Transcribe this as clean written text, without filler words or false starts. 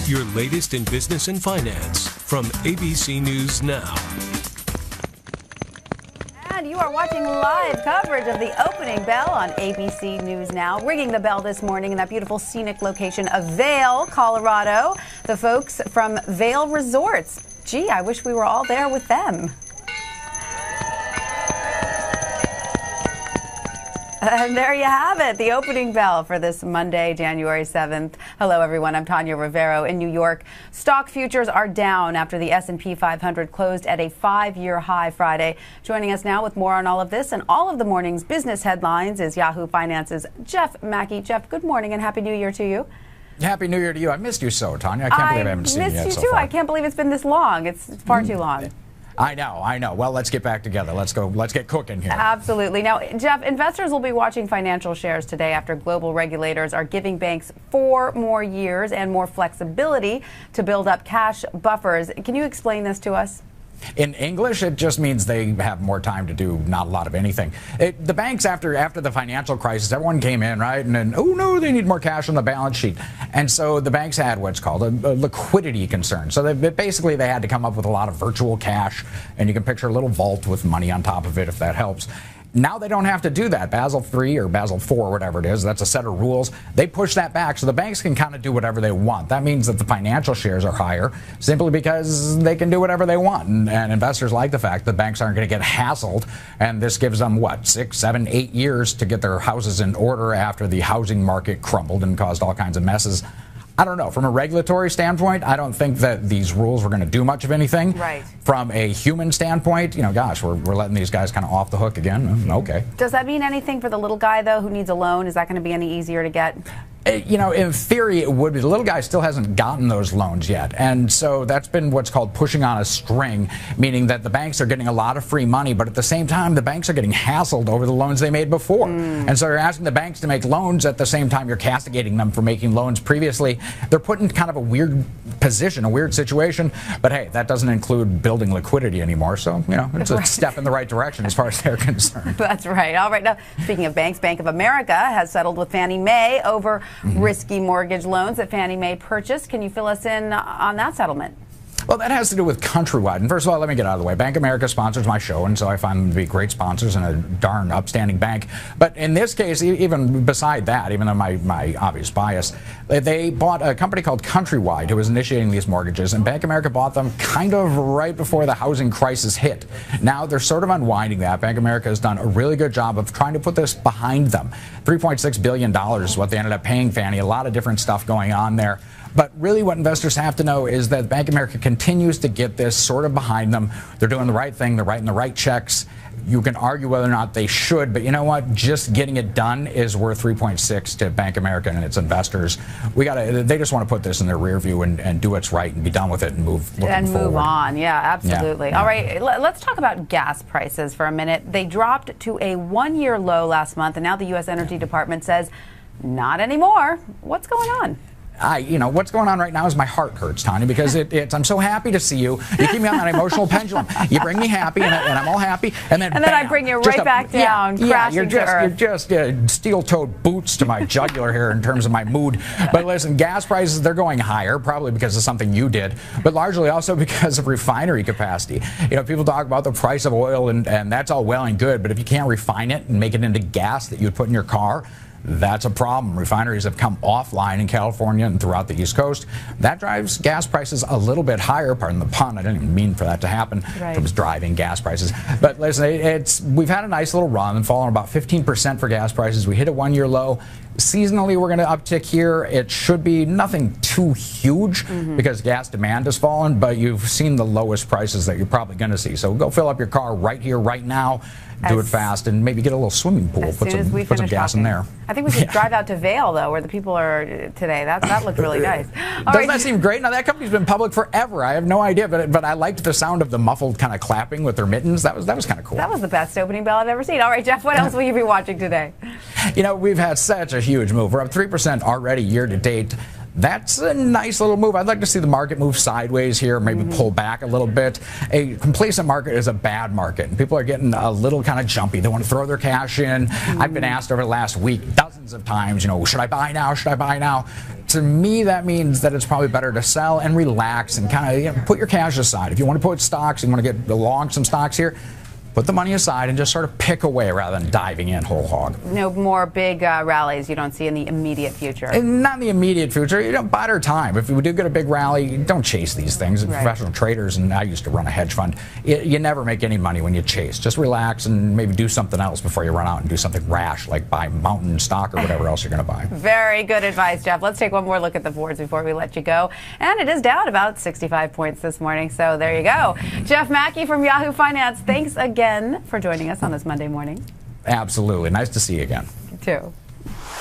your latest in business and finance from ABC News Now. And you are watching live coverage of the opening bell on ABC News Now. Ringing the bell this morning in that beautiful scenic location of Vail, Colorado. The folks from Vail Resorts. Gee, I wish we were all there with them. And there you have it, the opening bell for this Monday, January 7th. Hello, everyone. I'm Tanya Rivero in New York. Stock futures are down after the S&P 500 closed at a 5-year high Friday. Joining us now with more on all of this and all of the morning's business headlines is Yahoo Finance's Jeff Mackey. Jeff, good morning and Happy New Year to you. Happy New Year to you. I missed you so, Tanya. I can't believe I haven't seen you yet so far. I missed you too. I can't believe it's been this long. It's far too long. I know. Well, let's get back together. Let's get cooking here. Absolutely. Now, Jeff, investors will be watching financial shares today after global regulators are giving banks 4 more years and more flexibility to build up cash buffers. Can you explain this to us? In English, it just means they have more time to do not a lot of anything. The banks, after the financial crisis, everyone came in, right? And then, oh no, they need more cash on the balance sheet. And so the banks had what's called a liquidity concern. So basically they had to come up with a lot of virtual cash, and you can picture a little vault with money on top of it if that helps. Now they don't have to do that. Basel III or Basel IV, whatever it is, that's a set of rules. They push that back so the banks can kind of do whatever they want. That means that the financial shares are higher simply because they can do whatever they want. And investors like the fact that banks aren't going to get hassled. And this gives them, 6, 7, 8 years to get their houses in order after the housing market crumbled and caused all kinds of messes. I don't know. From a regulatory standpoint, I don't think that these rules were going to do much of anything. Right. From a human standpoint, gosh, we're letting these guys kind of off the hook again. Okay. Does that mean anything for the little guy, though, who needs a loan? Is that going to be any easier to get? In theory, it would be. The little guy still hasn't gotten those loans yet. And so that's been what's called pushing on a string, meaning that the banks are getting a lot of free money, but at the same time, the banks are getting hassled over the loans they made before. And so you're asking the banks to make loans at the same time you're castigating them for making loans previously. They're put in kind of a weird position, a weird situation. But hey, that doesn't include building liquidity anymore. So, it's a step in the right direction as far as they're concerned. That's right. All right. Now, speaking of banks, Bank of America has settled with Fannie Mae over risky mortgage loans that Fannie Mae purchased. Can you fill us in on that settlement? Well, that has to do with Countrywide. And first of all, let me get out of the way. Bank of America sponsors my show, and so I find them to be great sponsors and a darn upstanding bank. But in this case, even beside that, even though my obvious bias, they bought a company called Countrywide who was initiating these mortgages, and Bank of America bought them kind of right before the housing crisis hit. Now they're sort of unwinding that. Bank of America has done a really good job of trying to put this behind them. $3.6 billion is what they ended up paying Fannie. A lot of different stuff going on there. But really what investors have to know is that Bank of America continues to get this sort of behind them. They're doing the right thing. They're writing the right checks. You can argue whether or not they should, but you know what? Just getting it done is worth 3.6 to Bank of America and its investors. They just want to put this in their rear view and do what's right and be done with it and move on. Yeah, absolutely. Yeah. All right, let's talk about gas prices for a minute. They dropped to a 1-year low last month, and now the U.S. Energy Department says not anymore. What's going on? What's going on right now is my heart hurts, Tanya, because I'm so happy to see you. You keep me on that emotional pendulum. You bring me happy, and I'm all happy, and then bam, I bring you right back down, crashing to earth. You're just steel-toed boots to my jugular here in terms of my mood. But listen, gas prices, they're going higher, probably because of something you did, but largely also because of refinery capacity. People talk about the price of oil, and that's all well and good, but if you can't refine it and make it into gas that you would put in your car, that's a problem. Refineries have come offline in California and throughout the East Coast. That drives gas prices a little bit higher. Pardon the pun. I didn't even mean for that to happen. Right. It was driving gas prices. But listen, we've had a nice little run and fallen about 15% for gas prices. We hit a 1-year low. Seasonally, we're going to uptick here. It should be nothing too huge because gas demand has fallen, but you've seen the lowest prices that you're probably going to see. So go fill up your car right here, right now. Do it fast and maybe get a little swimming pool. Put some gas in there. I think we should drive out to Vail, though, where the people are today. That looked really nice. Doesn't that seem great? Now, that company's been public forever. I have no idea, but I liked the sound of the muffled kind of clapping with their mittens. That was kind of cool. That was the best opening bell I've ever seen. All right, Jeff, what else will you be watching today? We've had such a huge move. We're up 3% already year to date. That's a nice little move. I'd like to see the market move sideways here, maybe pull back a little bit. A complacent market is a bad market. People are getting a little kind of jumpy. They want to throw their cash in. I've been asked over the last week dozens of times, should I buy now? Should I buy now? to me, that means that it's probably better to sell and relax and kind of put your cash aside. If you want to put stocks, you want to get long some stocks here, put the money aside and just sort of pick away rather than diving in whole hog. No more big rallies you don't see in the immediate future. And not in the immediate future. Bide our time. If we do get a big rally, don't chase these things. Right. Professional traders, and I used to run a hedge fund, you never make any money when you chase. Just relax and maybe do something else before you run out and do something rash, like buy mountain stock or whatever else you're going to buy. Very good advice, Jeff. Let's take one more look at the boards before we let you go. And it is down about 65 points this morning, so there you go. Jeff Mackey from Yahoo Finance, thanks again for joining us on this Monday morning. Absolutely. Nice to see you again. You too.